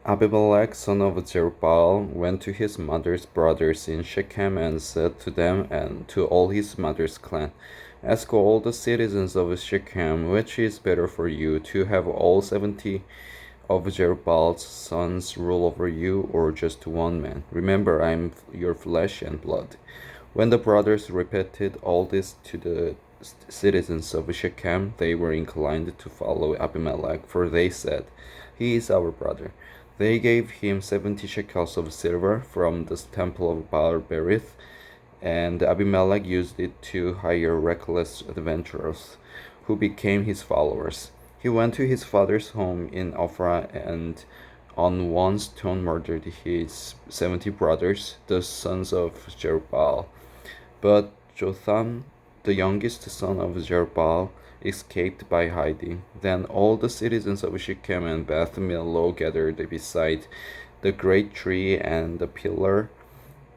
Abimelech, son of Jerubbaal, went to his mother's brothers in Shechem and said to them and to all his mother's clan, Ask all the citizens of Shechem, which is better for you, to have all 70 of Jerubbaal's sons rule over you, or just one man? Remember, I am your flesh and blood. When the brothers repeated all this to the citizens of Shechem, they were inclined to follow Abimelech, for they said, He is our brother. They gave him 70 shekels of silver from the temple of Baal Berith, and Abimelech used it to hire reckless adventurers who became his followers. He went to his father's home in Ophrah and on one stone murdered his 70 brothers, the sons of Jerubbaal. But Jotham, the youngest son of Jerubbaal, escaped by hiding. Then all the citizens of Shechem and Beth Millo gathered beside the great tree and the pillar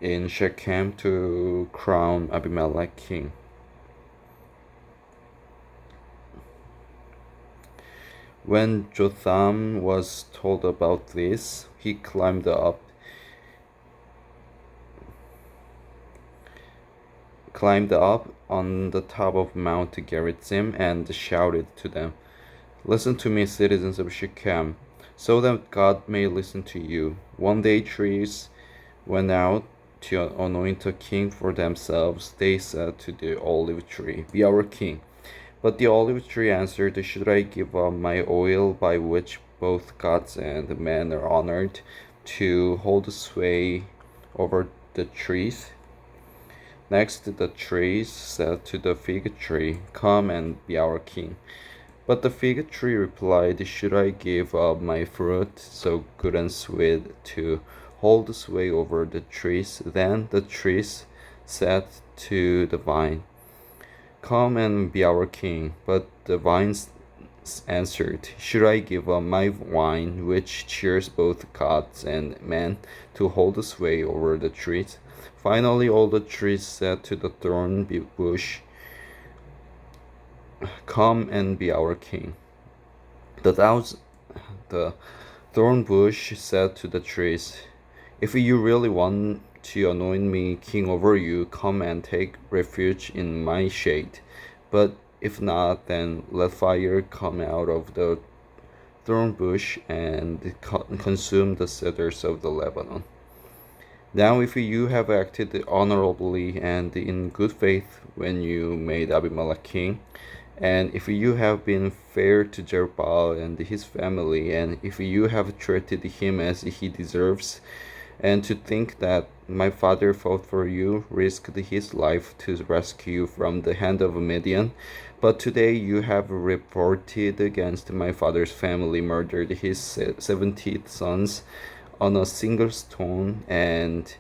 in Shechem to crown Abimelech king. When Jotham was told about this, he climbed up on the top of Mount Gerizim and shouted to them, Listen to me, citizens of Shechem, so that God may listen to you. One day trees went out to anoint a king for themselves. They said to the olive tree, Be our king. But the olive tree answered, Should I give up my oil by which both gods and men are honored to hold sway over the trees? Next the trees said to the fig tree, Come and be our king. But the fig tree replied, Should I give up my fruit, so good and sweet, to hold sway over the trees? Then the trees said to the vine, Come and be our king. But the vine answered, Should I give up my wine, which cheers both gods and men, to hold sway over the trees? Finally, all the trees said to the thorn bush, Come and be our king. The thorn bush said to the trees, If you really want to anoint me king over you, come and take refuge in my shade. But if not, then let fire come out of the thorn bush and consume the cedars of the Lebanon. Now, if you have acted honorably and in good faith when you made Abimelech king, and if you have been fair to Jerubbaal and his family, and if you have treated him as he deserves, and to think that my father fought for you, risked his life to rescue you from the hand of Midian, but today you have revolted against my father's family, murdered his 70 sons on a single stone, and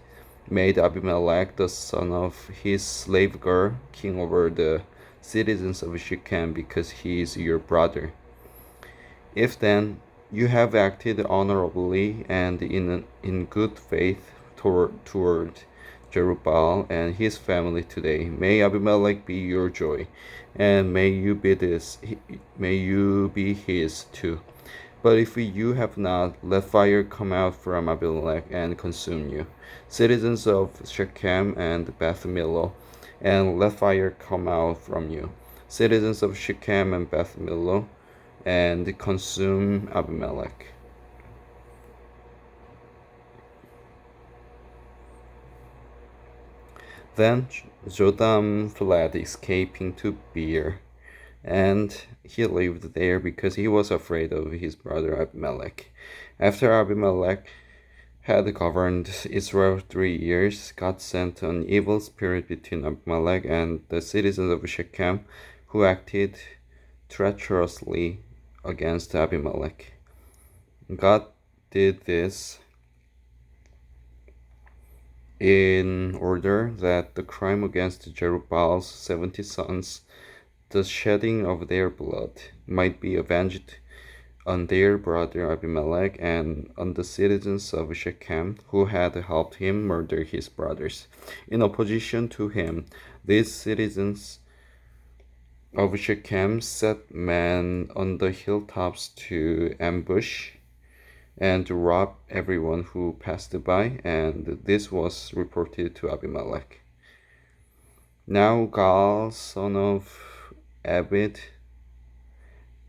made Abimelech, the son of his slave girl, king over the citizens of Shechem, because he is your brother. If then you have acted honorably and in good faith toward Jerubbaal and his family today, may Abimelech be your joy, and may you be his too. But if you have not, let fire come out from Abimelech and consume you, citizens of Shechem and Beth Millo, and let fire come out from you, citizens of Shechem and Beth Millo, and consume Abimelech. Then Jotham fled, escaping to Beer, and he lived there because he was afraid of his brother Abimelech. After Abimelech had governed Israel 3 years, God sent an evil spirit between Abimelech and the citizens of Shechem, who acted treacherously against Abimelech. God did this in order that the crime against Jerubbaal's 70 sons, the shedding of their blood, might be avenged on their brother Abimelech and on the citizens of Shechem who had helped him murder his brothers. In opposition to him, these citizens of Shechem set men on the hilltops to ambush and robbed everyone who passed by, and this was reported to Abimelech. Now Gaal, son of Abed,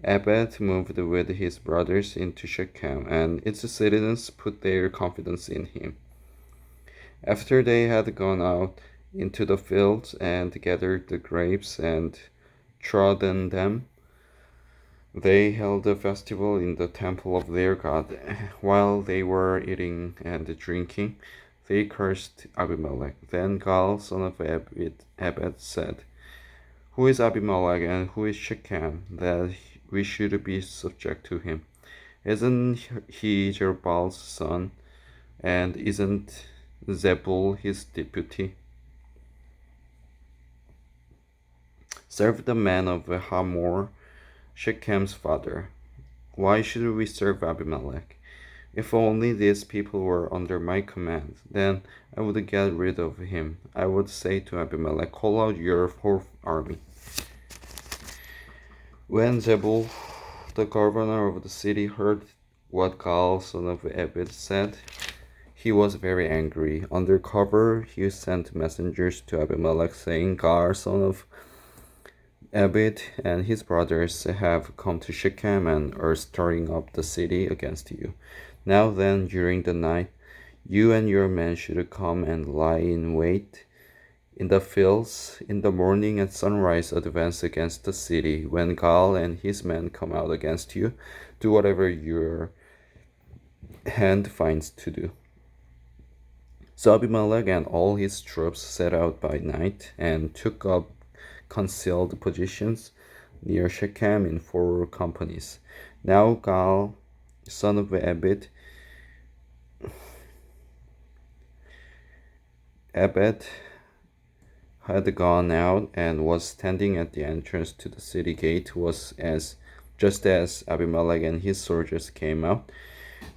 Abed moved with his brothers into Shechem, and its citizens put their confidence in him. After they had gone out into the fields and gathered the grapes and trodden them, they held a festival in the temple of their God. While they were eating and drinking, they cursed Abimelech. Then Gaal, son of Abed said, "Who is Abimelech and who is Shechem, that we should be subject to him? Isn't he Jerubaal's son, and isn't Zebul his deputy? Serve the man of Hamor, Shechem's father. Why should we serve Abimelech? If only these people were under my command, then I would get rid of him. I would say to Abimelech, call out your whole army." When Zebul, the governor of the city, heard what Gaal, son of Abed, said, he was very angry. Under cover, he sent messengers to Abimelech, saying, "Gaal, son of Abed, and his brothers have come to Shechem and are stirring up the city against you. Now then, during the night, you and your men should come and lie in wait in the fields. In the morning at sunrise, advance against the city. When Gaal and his men come out against you, do whatever your hand finds to do." So Abimelech and all his troops set out by night and took up concealed positions near Shechem in 4 companies. Now Gaal, son of Abed had gone out and was standing at the entrance to the city gate just as Abimelech and his soldiers came out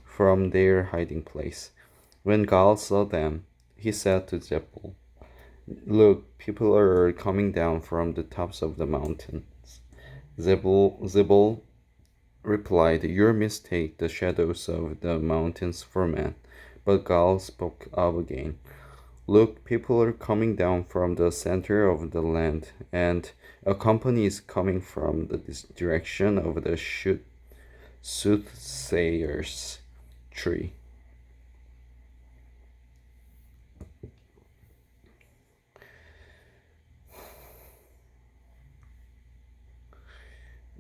from their hiding place. When Gaal saw them, he said to Zebul, "Look, people are coming down from the tops of the mountains." Zebul replied, "Your mistake, the shadows of the mountains for men." But Gaal spoke up again. "Look, people are coming down from the center of the land, and a company is coming from the direction of the soothsayer's tree."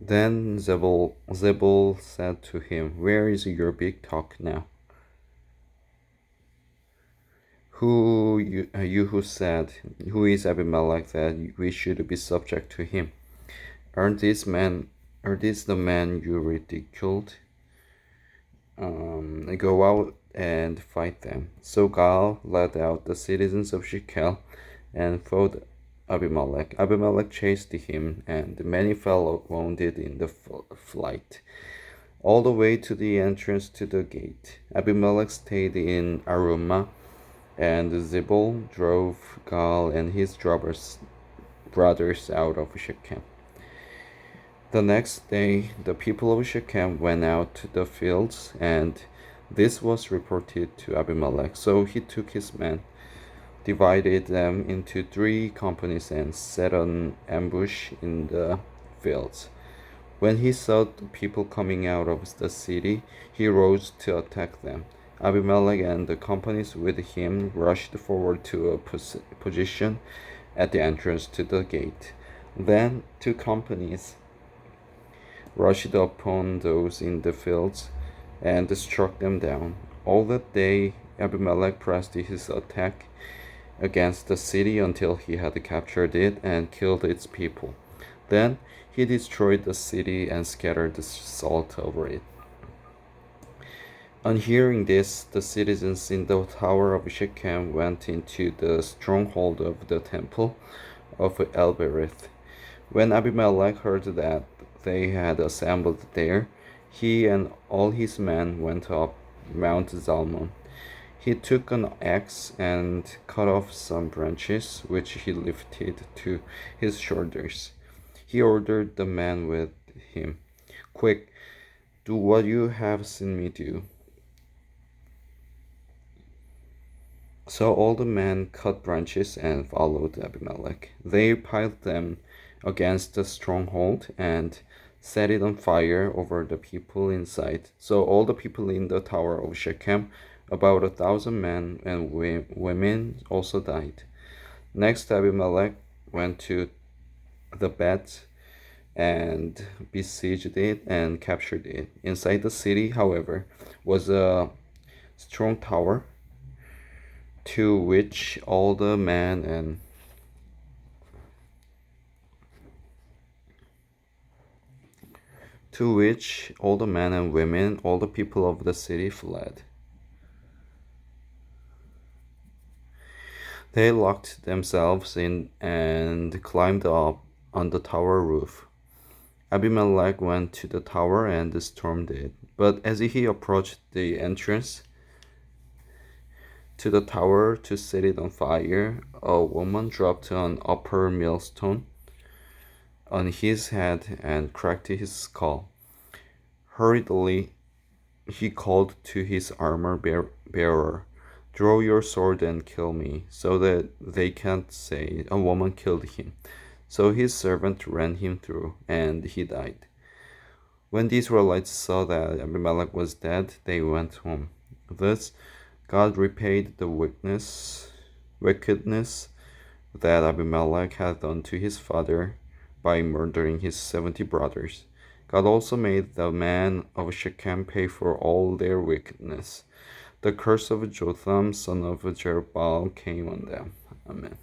Then Zebul said to him, "Where is your big talk now? You who said, 'Who is Abimelech that we should be subject to him?' Are these the men you ridiculed? Go out and fight them." So Gaal led out the citizens of Shechem and fought Abimelech. Abimelech chased him, and many fell wounded in the flight, all the way to the entrance to the gate. Abimelech stayed in Arumah, and Zebul drove Gaal and his brothers out of Shechem. The next day, the people of Shechem went out to the fields, and this was reported to Abimelech. So he took his men, divided them into 3 companies, and set an ambush in the fields. When he saw the people coming out of the city, he rose to attack them. Abimelech and the companies with him rushed forward to a position at the entrance to the gate. Then 2 companies rushed upon those in the fields and struck them down. All that day, Abimelech pressed his attack against the city until he had captured it and killed its people. Then he destroyed the city and scattered the salt over it. On hearing this, the citizens in the tower of Shechem went into the stronghold of the temple of El-berith. When Abimelech heard that they had assembled there, he and all his men went up Mount Zalmon. He took an axe and cut off some branches, which he lifted to his shoulders. He ordered the men with him, "Quick, do what you have seen me do." So all the men cut branches and followed Abimelech. They piled them against the stronghold and set it on fire over the people inside. So all the people in the tower of Shechem, about 1,000 men and women, also died. Next, Abimelech went to the Bet and besieged it and captured it. Inside the city, however, was a strong tower to which all the men and women, all the people of the city fled. They locked themselves in and climbed up on the tower roof. Abimelech went to the tower and stormed it. But as he approached the entrance to the tower to set it on fire, a woman dropped an upper millstone on his head and cracked his skull. Hurriedly, he called to his armor bearer, "Draw your sword and kill me, so that they can't say a woman killed him." So his servant ran him through, and he died. When the Israelites saw that Abimelech was dead, they went home. Thus God repaid the wickedness that Abimelech had done to his father by murdering his 70 brothers. God also made the men of Shechem pay for all their wickedness. The curse of Jotham, son of Jerubbaal, came on them. Amen.